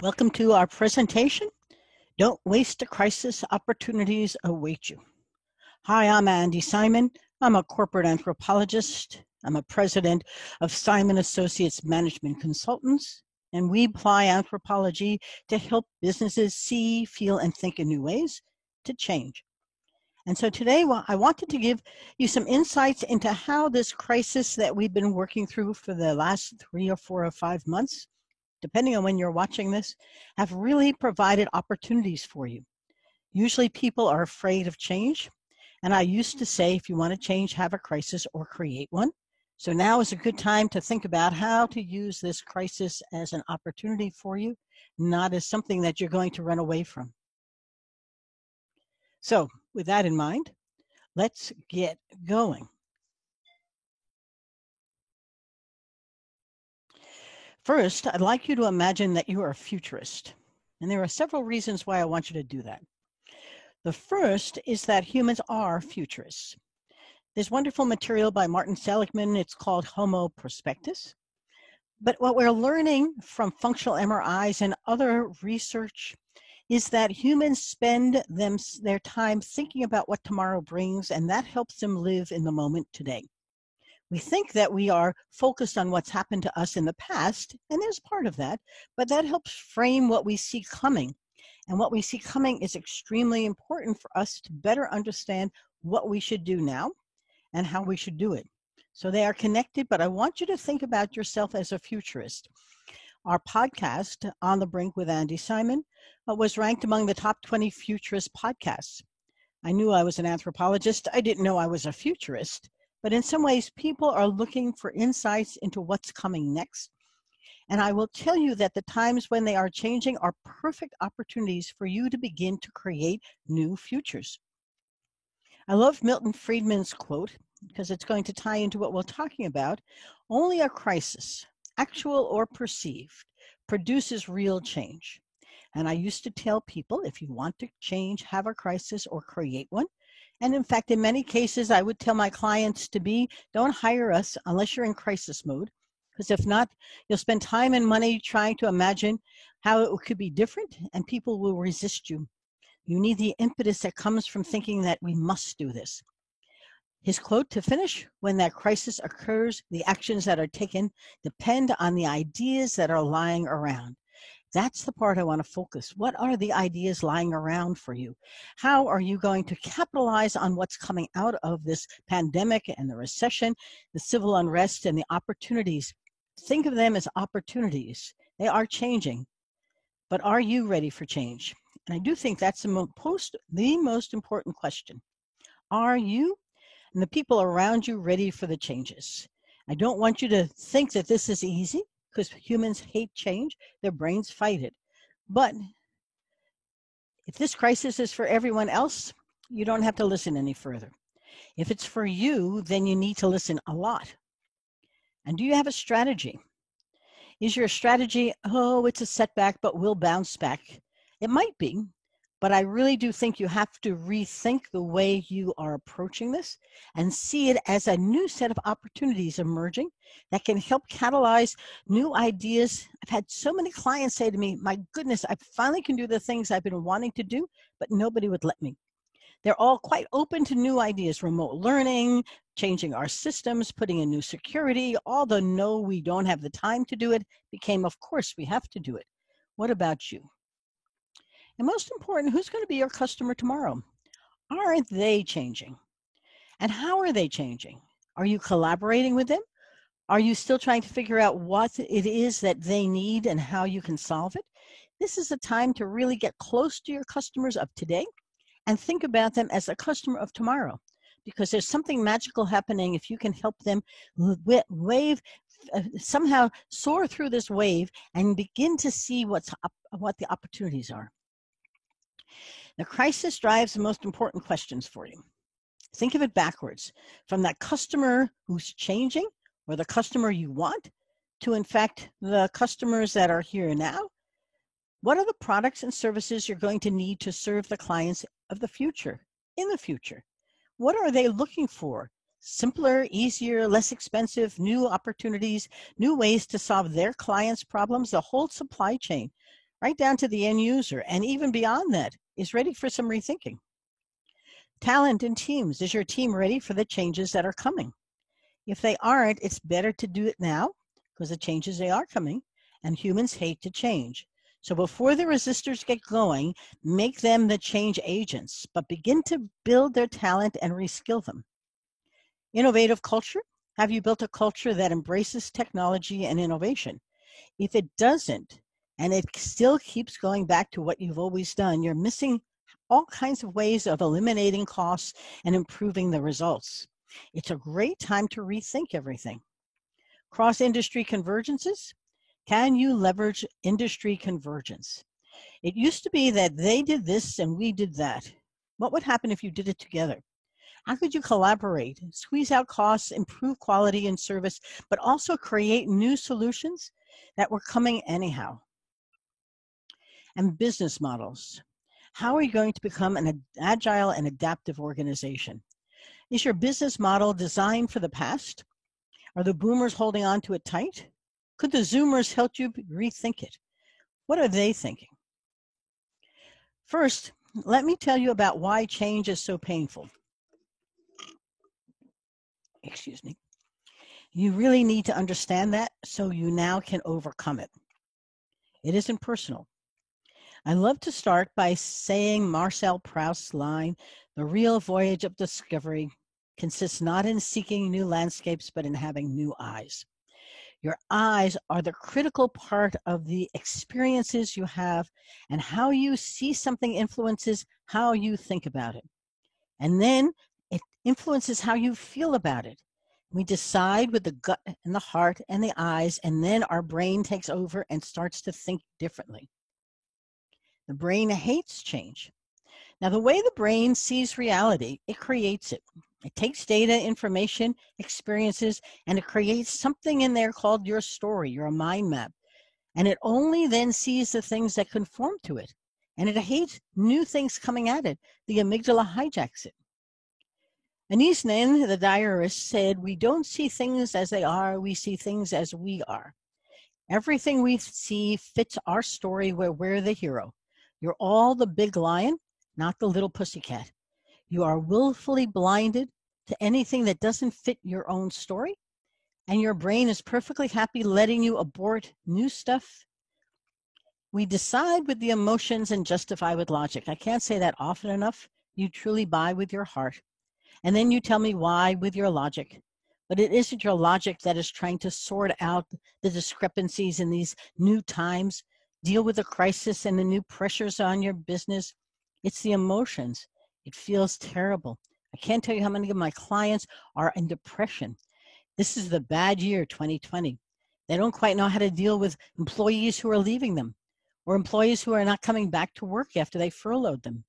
Welcome to our presentation. Don't waste a crisis, opportunities await you. Hi, I'm Andy Simon. I'm a corporate anthropologist. I'm a president of Simon Associates Management Consultants, and we apply anthropology to help businesses see, feel, and think in new ways to change. And so today, I wanted to give you some insights into how this crisis that we've been working through for the last 3 or 4 or 5 months, depending on when you're watching this, have really provided opportunities for you. Usually people are afraid of change. And I used to say, if you want to change, have a crisis or create one. So now is a good time to think about how to use this crisis as an opportunity for you, not as something that you're going to run away from. So with that in mind, let's get going. First, I'd like you to imagine that you are a futurist. And there are several reasons why I want you to do that. The first is that humans are futurists. There's wonderful material by Martin Seligman. It's called Homo Prospectus. But what we're learning from functional MRIs and other research is that humans spend their time thinking about what tomorrow brings, and that helps them live in the moment today. We think that we are focused on what's happened to us in the past, and there's part of that, but that helps frame what we see coming. And what we see coming is extremely important for us to better understand what we should do now and how we should do it. So they are connected, but I want you to think about yourself as a futurist. Our podcast, On the Brink with Andy Simon, was ranked among the top 20 futurist podcasts. I knew I was an anthropologist. I didn't know I was a futurist. But in some ways, people are looking for insights into what's coming next. And I will tell you that the times when they are changing are perfect opportunities for you to begin to create new futures. I love Milton Friedman's quote because it's going to tie into what we're talking about. Only a crisis, actual or perceived, produces real change. And I used to tell people, if you want to change, have a crisis or create one. And in fact, in many cases, I would tell my clients don't hire us unless you're in crisis mode, because if not, you'll spend time and money trying to imagine how it could be different, and people will resist you. You need the impetus that comes from thinking that we must do this. His quote to finish: when that crisis occurs, the actions that are taken depend on the ideas that are lying around. That's the part I want to focus. What are the ideas lying around for you? How are you going to capitalize on what's coming out of this pandemic and the recession, the civil unrest, and the opportunities? Think of them as opportunities. They are changing. But are you ready for change? And I do think that's the most important question. Are you and the people around you ready for the changes? I don't want you to think that this is easy, because humans hate change. Their brains fight it. But if this crisis is for everyone else, you don't have to listen any further. If it's for you, then you need to listen a lot. And do you have a strategy? Is your strategy, oh, it's a setback, but we'll bounce back? It might be, but I really do think you have to rethink the way you are approaching this and see it as a new set of opportunities emerging that can help catalyze new ideas. I've had so many clients say to me, my goodness, I finally can do the things I've been wanting to do, but nobody would let me. They're all quite open to new ideas: remote learning, changing our systems, putting in new security. Although no, we don't have the time to do it, became, of course, we have to do it. What about you? And most important, who's going to be your customer tomorrow? Aren't they changing? And how are they changing? Are you collaborating with them? Are you still trying to figure out what it is that they need and how you can solve it? This is a time to really get close to your customers of today and think about them as a customer of tomorrow, because there's something magical happening if you can help them somehow soar through this wave and begin to see what the opportunities are. The crisis drives the most important questions for you. Think of it backwards, from that customer who's changing or the customer you want to, in fact, the customers that are here now. What are the products and services you're going to need to serve the clients of the future, in the future? What are they looking for? Simpler, easier, less expensive, new opportunities, new ways to solve their clients' problems, the whole supply chain. right down to the end user, and even beyond that, is ready for some rethinking. Talent in teams. Is your team ready for the changes that are coming? If they aren't, it's better to do it now because the changes, they are coming, and humans hate to change. So before the resistors get going, make them the change agents, but begin to build their talent and reskill them. Innovative culture. Have you built a culture that embraces technology and innovation? If it doesn't, and it still keeps going back to what you've always done, you're missing all kinds of ways of eliminating costs and improving the results. It's a great time to rethink everything. Cross-industry convergences. Can you leverage industry convergence? It used to be that they did this and we did that. What would happen if you did it together? How could you collaborate, squeeze out costs, improve quality and service, but also create new solutions that were coming anyhow? And business models. How are you going to become an agile and adaptive organization? Is your business model designed for the past? Are the boomers holding on to it tight? Could the zoomers help you rethink it? What are they thinking? First, let me tell you about why change is so painful. Excuse me. You really need to understand that so you now can overcome it. It isn't personal. I love to start by saying Marcel Proust's line, "The real voyage of discovery consists not in seeking new landscapes, but in having new eyes." Your eyes are the critical part of the experiences you have, and how you see something influences how you think about it. And then it influences how you feel about it. We decide with the gut and the heart and the eyes, and then our brain takes over and starts to think differently. The brain hates change. Now, the way the brain sees reality, it creates it. It takes data, information, experiences, and it creates something in there called your story, your mind map. And it only then sees the things that conform to it. And it hates new things coming at it. The amygdala hijacks it. Anais Nin, the diarist, said, "We don't see things as they are, we see things as we are." Everything we see fits our story where we're the hero. You're all the big lion, not the little pussycat. You are willfully blinded to anything that doesn't fit your own story, and your brain is perfectly happy letting you abort new stuff. We decide with the emotions and justify with logic. I can't say that often enough. You truly buy with your heart. And then you tell me why with your logic. But it isn't your logic that is trying to sort out the discrepancies in these new times, deal with the crisis and the new pressures on your business. It's the emotions. It feels terrible. I can't tell you how many of my clients are in depression. This is the bad year, 2020. They don't quite know how to deal with employees who are leaving them, or employees who are not coming back to work after they furloughed them.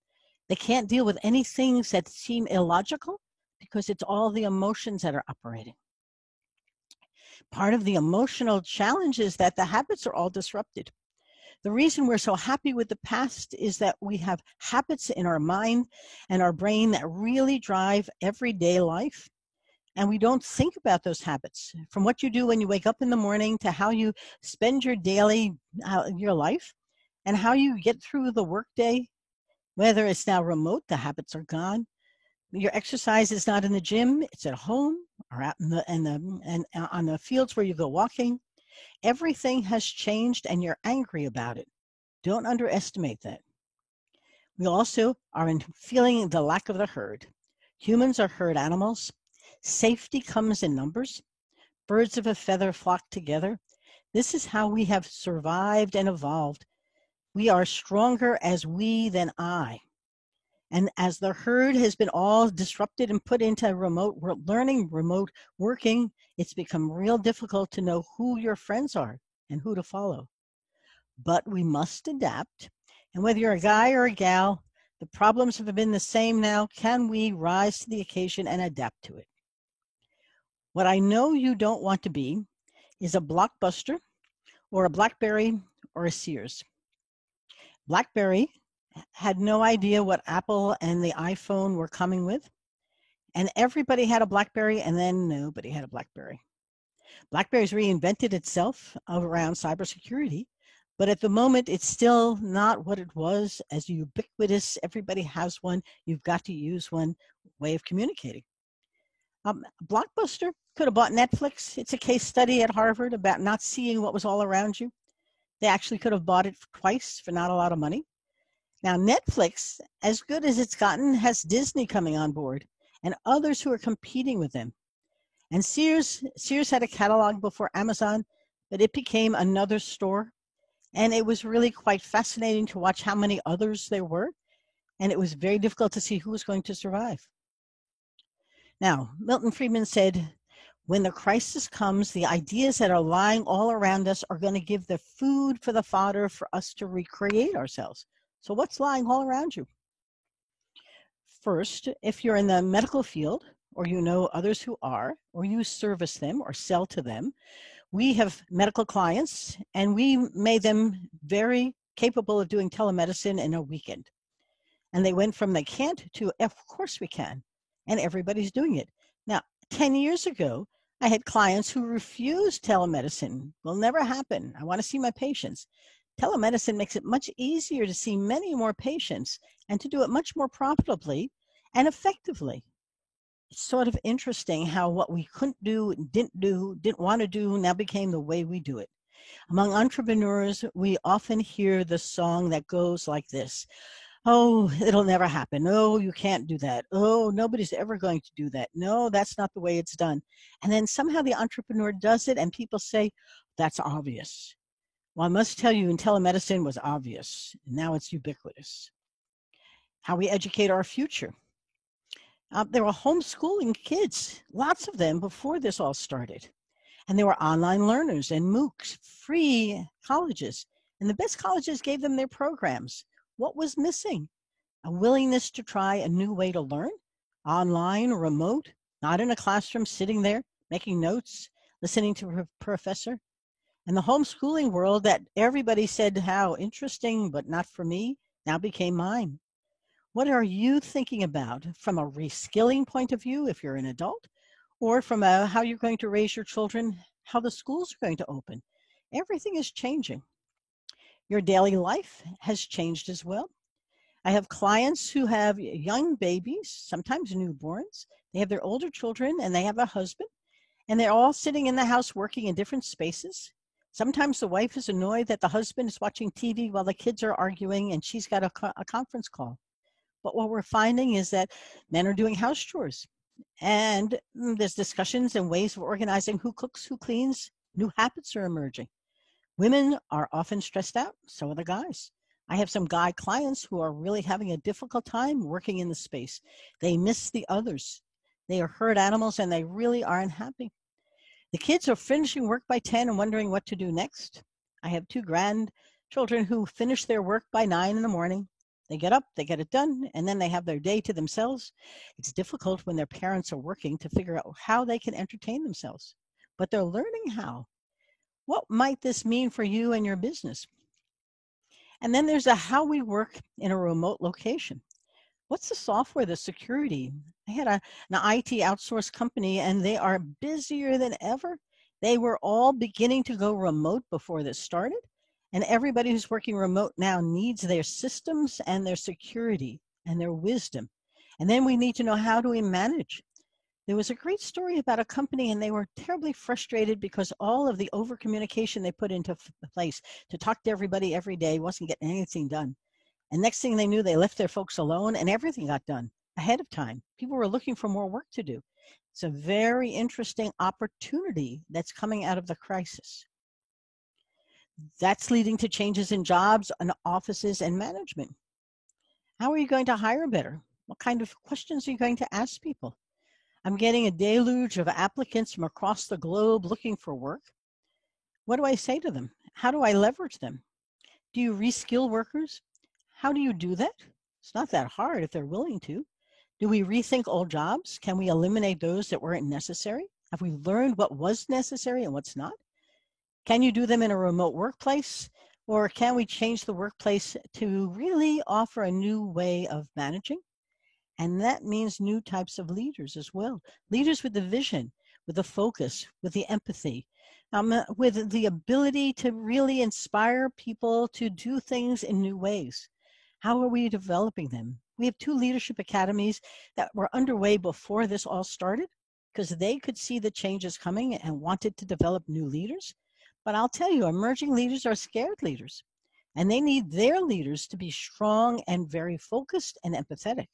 They can't deal with any things that seem illogical because it's all the emotions that are operating. Part of the emotional challenge is that the habits are all disrupted. The reason we're so happy with the past is that we have habits in our mind and our brain that really drive everyday life. And we don't think about those habits, from what you do when you wake up in the morning to how you spend your daily, your life, and how you get through the workday. Whether it's now remote, the habits are gone. Your exercise is not in the gym; it's at home or out and on the fields where you go walking. Everything has changed, and you're angry about it. Don't underestimate that. We also are feeling the lack of the herd. Humans are herd animals. Safety comes in numbers. Birds of a feather flock together. This is how we have survived and evolved. We are stronger as we than I. And as the herd has been all disrupted and put into remote learning, remote working, it's become real difficult to know who your friends are and who to follow. But we must adapt. And whether you're a guy or a gal, the problems have been the same now. Can we rise to the occasion and adapt to it? What I know you don't want to be is a Blockbuster or a BlackBerry or a Sears. BlackBerry had no idea what Apple and the iPhone were coming with. And everybody had a BlackBerry, and then nobody had a BlackBerry. BlackBerry's reinvented itself around cybersecurity, But at the moment, it's still not what it was as ubiquitous. Everybody has one. You've got to use one way of communicating. Blockbuster could have bought Netflix. It's a case study at Harvard about not seeing what was all around you. They actually could have bought it twice for not a lot of money. Now, Netflix, as good as it's gotten, has Disney coming on board and others who are competing with them. And Sears had a catalog before Amazon, but it became another store. And it was really quite fascinating to watch how many others there were. And it was very difficult to see who was going to survive. Now, Milton Friedman said, when the crisis comes, the ideas that are lying all around us are going to give the food for the fodder for us to recreate ourselves. So what's lying all around you? First, if you're in the medical field, or you know others who are, or you service them or sell to them, we have medical clients, and we made them very capable of doing telemedicine in a weekend. And they went from they can't to, of course we can. And everybody's doing it. Now, 10 years ago, I had clients who refused telemedicine. Will never happen. I want to see my patients. Telemedicine makes it much easier to see many more patients and to do it much more profitably and effectively. It's sort of interesting how what we couldn't do, didn't want to do, now became the way we do it. Among entrepreneurs, we often hear the song that goes like this. Oh, it'll never happen. Oh, you can't do that. Oh, nobody's ever going to do that. No, that's not the way it's done. And then somehow the entrepreneur does it and people say, that's obvious. Well, I must tell you, in telemedicine was obvious. Now it's ubiquitous. How we educate our future. There were homeschooling kids, lots of them before this all started. And there were online learners and MOOCs, free colleges. And the best colleges gave them their programs. What was missing? A willingness to try a new way to learn, online, remote, not in a classroom, sitting there, making notes, listening to a professor. And the homeschooling world that everybody said how interesting, but not for me, now became mine. What are you thinking about from a reskilling point of view if you're an adult, or from how you're going to raise your children, how the schools are going to open? Everything is changing. Your daily life has changed as well. I have clients who have young babies, sometimes newborns. They have their older children and they have a husband, and they're all sitting in the house working in different spaces. Sometimes the wife is annoyed that the husband is watching TV while the kids are arguing and she's got a conference call. But what we're finding is that men are doing house chores, and there's discussions and ways of organizing who cooks, who cleans. New habits are emerging. Women are often stressed out, so are the guys. I have some guy clients who are really having a difficult time working in the space. They miss the others. They are herd animals and they really aren't happy. The kids are finishing work by 10 and wondering what to do next. I have 2 grandchildren who finish their work by 9 in the morning. They get up, they get it done, and then they have their day to themselves. It's difficult when their parents are working to figure out how they can entertain themselves, but they're learning how. What might this mean for you and your business? And then there's how we work in a remote location. What's the software, the security? I had an IT outsource company and they are busier than ever. They were all beginning to go remote before this started. And everybody who's working remote now needs their systems and their security and their wisdom. And then we need to know, how do we manage? There was a great story about a company and they were terribly frustrated because all of the over communication they put into place to talk to everybody every day wasn't getting anything done. And next thing they knew, they left their folks alone and everything got done ahead of time. People were looking for more work to do. It's a very interesting opportunity that's coming out of the crisis. That's leading to changes in jobs and offices and management. How are you going to hire better? What kind of questions are you going to ask people? I'm getting a deluge of applicants from across the globe looking for work. What do I say to them? How do I leverage them? Do you reskill workers? How do you do that? It's not that hard if they're willing to. Do we rethink old jobs? Can we eliminate those that weren't necessary? Have we learned what was necessary and what's not? Can you do them in a remote workplace? Or can we change the workplace to really offer a new way of managing? And that means new types of leaders as well. Leaders with the vision, with the focus, with the empathy, with the ability to really inspire people to do things in new ways. How are we developing them? We have 2 leadership academies that were underway before this all started because they could see the changes coming and wanted to develop new leaders. But I'll tell you, emerging leaders are scared leaders, and they need their leaders to be strong and very focused and empathetic.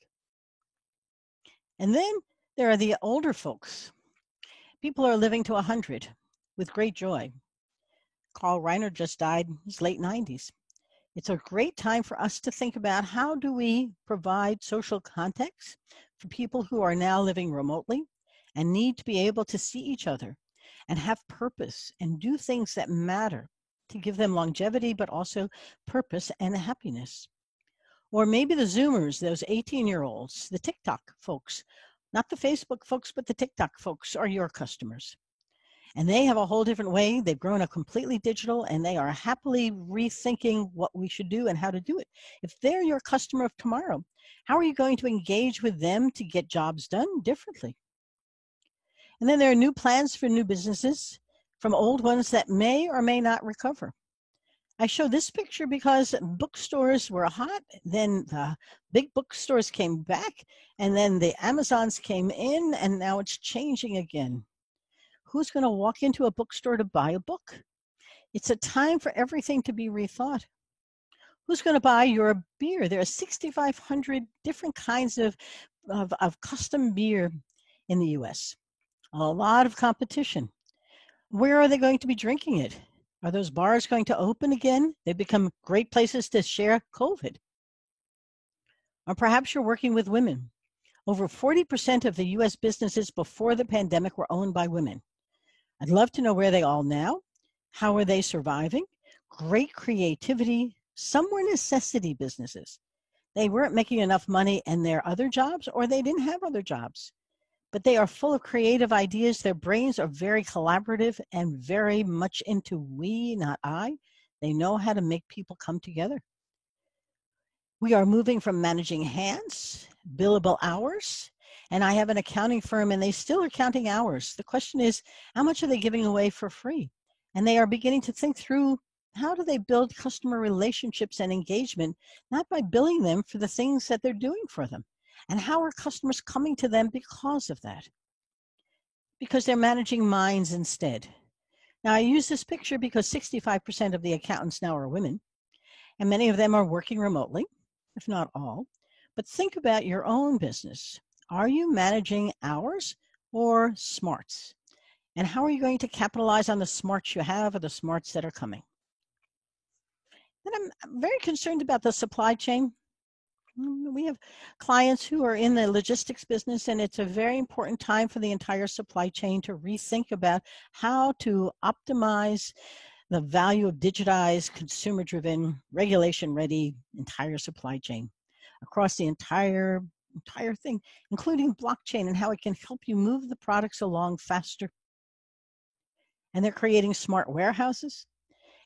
And then there are the older folks. People are living to 100 with great joy. Carl Reiner just died in his late 90s. It's a great time for us to think about how do we provide social context for people who are now living remotely and need to be able to see each other and have purpose and do things that matter to give them longevity, but also purpose and happiness. Or maybe the Zoomers, those 18-year-olds, the TikTok folks, not the Facebook folks, but the TikTok folks are your customers. And they have a whole different way. They've grown up completely digital, and they are happily rethinking what we should do and how to do it. If they're your customer of tomorrow, how are you going to engage with them to get jobs done differently? And then there are new plans for new businesses from old ones that may or may not recover. I show this picture because bookstores were hot, then the big bookstores came back, and then the Amazons came in, and now it's changing again. Who's going to walk into a bookstore to buy a book? It's a time for everything to be rethought. Who's going to buy your beer? There are 6,500 different kinds of custom beer in the US. A lot of competition. Where are they going to be drinking it? Are those bars going to open again? They've become great places to share COVID. Or perhaps you're working with women. Over 40% of the US businesses before the pandemic were owned by women. I'd love to know where they are now. How are they surviving? Great creativity. Some were necessity businesses. They weren't making enough money in their other jobs, or they didn't have other jobs. But they are full of creative ideas. Their brains are very collaborative and very much into we, not I. They know how to make people come together. We are moving from managing hands, billable hours, and I have an accounting firm and they still are counting hours. The question is, how much are they giving away for free? And they are beginning to think through, how do they build customer relationships and engagement, not by billing them for the things that they're doing for them? And how are customers coming to them because of that? Because they're managing minds instead. Now, I use this picture because 65% of the accountants now are women, and many of them are working remotely, if not all. But think about your own business. Are you managing hours or smarts? And how are you going to capitalize on the smarts you have or the smarts that are coming? And I'm very concerned about the supply chain. We have clients who are in the logistics business, and it's a very important time for the entire supply chain to rethink about how to optimize the value of digitized, consumer-driven, regulation-ready entire supply chain across the entire thing, including blockchain and how it can help you move the products along faster. And they're creating smart warehouses.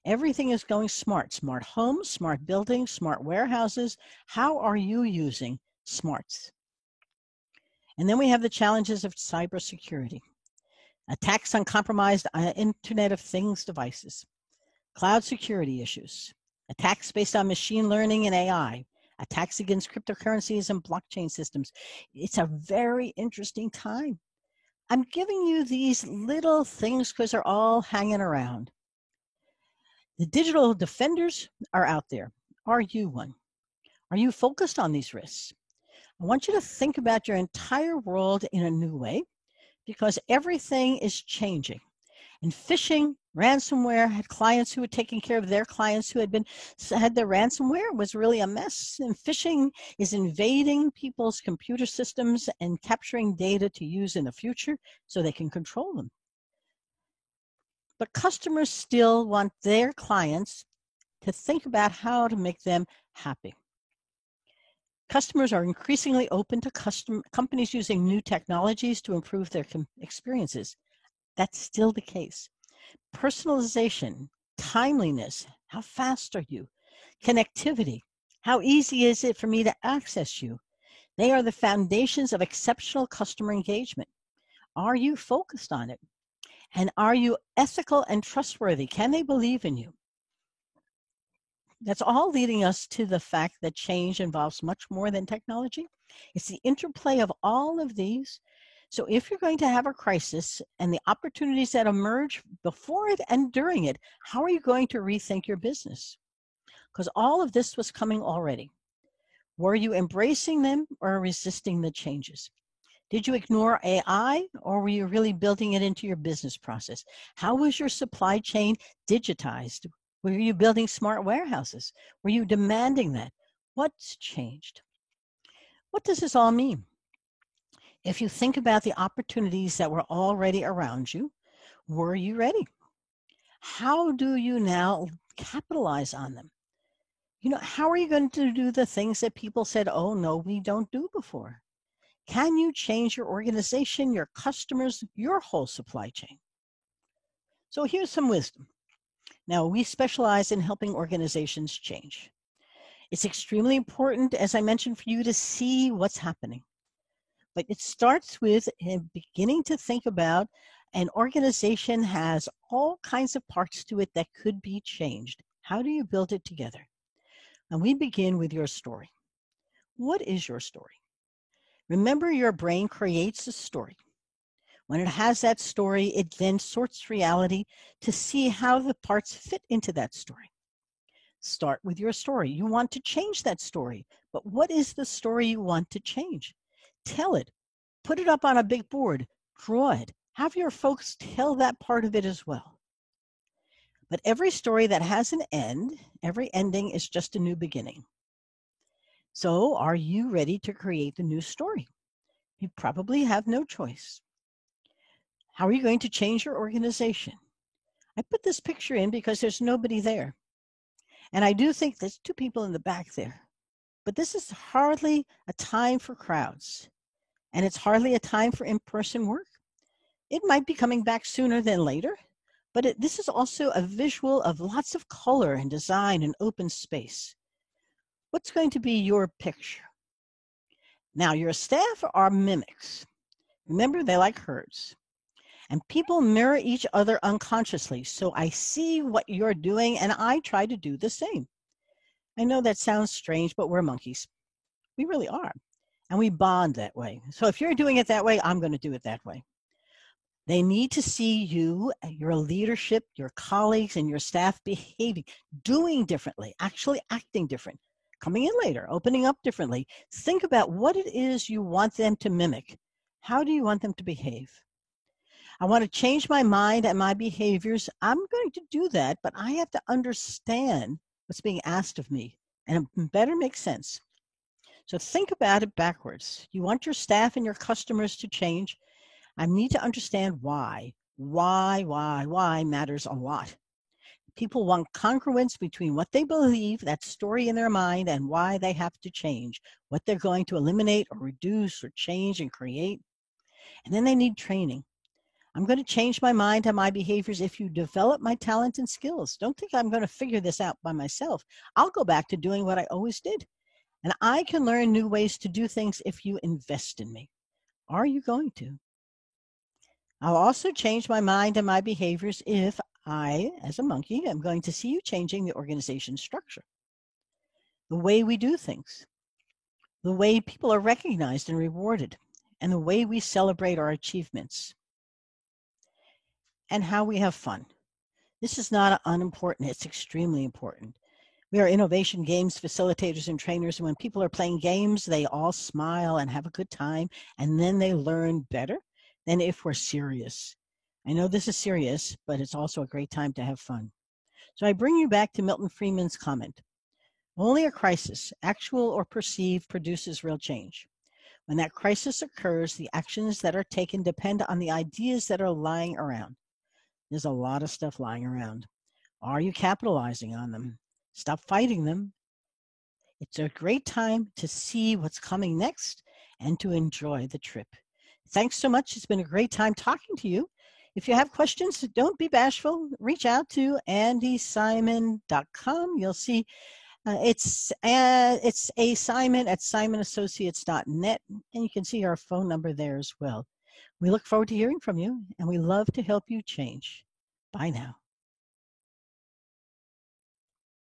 Everything is going smart. Smart homes, smart buildings, smart warehouses. How are you using smarts? And then we have the challenges of cybersecurity. Attacks on compromised Internet of Things devices. Cloud security issues. Attacks based on machine learning and AI. Attacks against cryptocurrencies and blockchain systems. It's a very interesting time. I'm giving you these little things because they're all hanging around. The digital defenders are out there. Are you one? Are you focused on these risks? I want you to think about your entire world in a new way because everything is changing. And phishing, ransomware, had clients who were taking care of their clients who had their ransomware. It was really a mess. And phishing is invading people's computer systems and capturing data to use in the future so they can control them. But customers still want their clients to think about how to make them happy. Customers are increasingly open to companies using new technologies to improve their experiences. That's still the case. Personalization, timeliness, how fast are you? Connectivity, how easy is it for me to access you? They are the foundations of exceptional customer engagement. Are you focused on it? And are you ethical and trustworthy? Can they believe in you? That's all leading us to the fact that change involves much more than technology. It's the interplay of all of these. So if you're going to have a crisis and the opportunities that emerge before it and during it, how are you going to rethink your business? Because all of this was coming already. Were you embracing them or resisting the changes? Did you ignore AI or were you really building it into your business process? How was your supply chain digitized? Were you building smart warehouses? Were you demanding that? What's changed? What does this all mean? If you think about the opportunities that were already around you, were you ready? How do you now capitalize on them? How are you going to do the things that people said, oh, no, we don't do before? Can you change your organization, your customers, your whole supply chain? So here's some wisdom. Now, we specialize in helping organizations change. It's extremely important, as I mentioned, for you to see what's happening. But it starts with beginning to think about an organization has all kinds of parts to it that could be changed. How do you build it together? And we begin with your story. What is your story? Remember, your brain creates a story. When it has that story, it then sorts reality to see how the parts fit into that story. Start with your story. You want to change that story, but what is the story you want to change? Tell it. Put it up on a big board. Draw it. Have your folks tell that part of it as well. But every story that has an end, every ending is just a new beginning. So are you ready to create the new story? You probably have no choice. How are you going to change your organization? I put this picture in because there's nobody there. And I do think there's two people in the back there. But this is hardly a time for crowds. And it's hardly a time for in-person work. It might be coming back sooner than later. But this is also a visual of lots of color and design and open space. What's going to be your picture? Now, your staff are mimics. Remember, they like herds. And people mirror each other unconsciously. So I see what you're doing, and I try to do the same. I know that sounds strange, but we're monkeys. We really are. And we bond that way. So if you're doing it that way, I'm going to do it that way. They need to see you, your leadership, your colleagues, and your staff behaving, doing differently, actually acting different, coming in later, opening up differently. Think about what it is you want them to mimic. How do you want them to behave? I want to change my mind and my behaviors. I'm going to do that, but I have to understand what's being asked of me, and it better make sense. So think about it backwards. You want your staff and your customers to change. I need to understand why. Why matters a lot. People want congruence between what they believe, that story in their mind, and why they have to change, what they're going to eliminate or reduce or change and create. And then they need training. I'm going to change my mind and my behaviors if you develop my talent and skills. Don't think I'm going to figure this out by myself. I'll go back to doing what I always did. And I can learn new ways to do things if you invest in me. Are you going to? I'll also change my mind and my behaviors if I, as a monkey, am going to see you changing the organization structure, the way we do things, the way people are recognized and rewarded, and the way we celebrate our achievements, and how we have fun. This is not unimportant. It's extremely important. We are innovation games facilitators and trainers. And when people are playing games, they all smile and have a good time, and then they learn better than if we're serious. I know this is serious, but it's also a great time to have fun. So I bring you back to Milton Friedman's comment. Only a crisis, actual or perceived, produces real change. When that crisis occurs, the actions that are taken depend on the ideas that are lying around. There's a lot of stuff lying around. Are you capitalizing on them? Stop fighting them. It's a great time to see what's coming next and to enjoy the trip. Thanks so much. It's been a great time talking to you. If you have questions, don't be bashful. Reach out to andysimon.com. You'll see it's a Simon at simonassociates.net, and you can see our phone number there as well. We look forward to hearing from you, and we love to help you change. Bye now.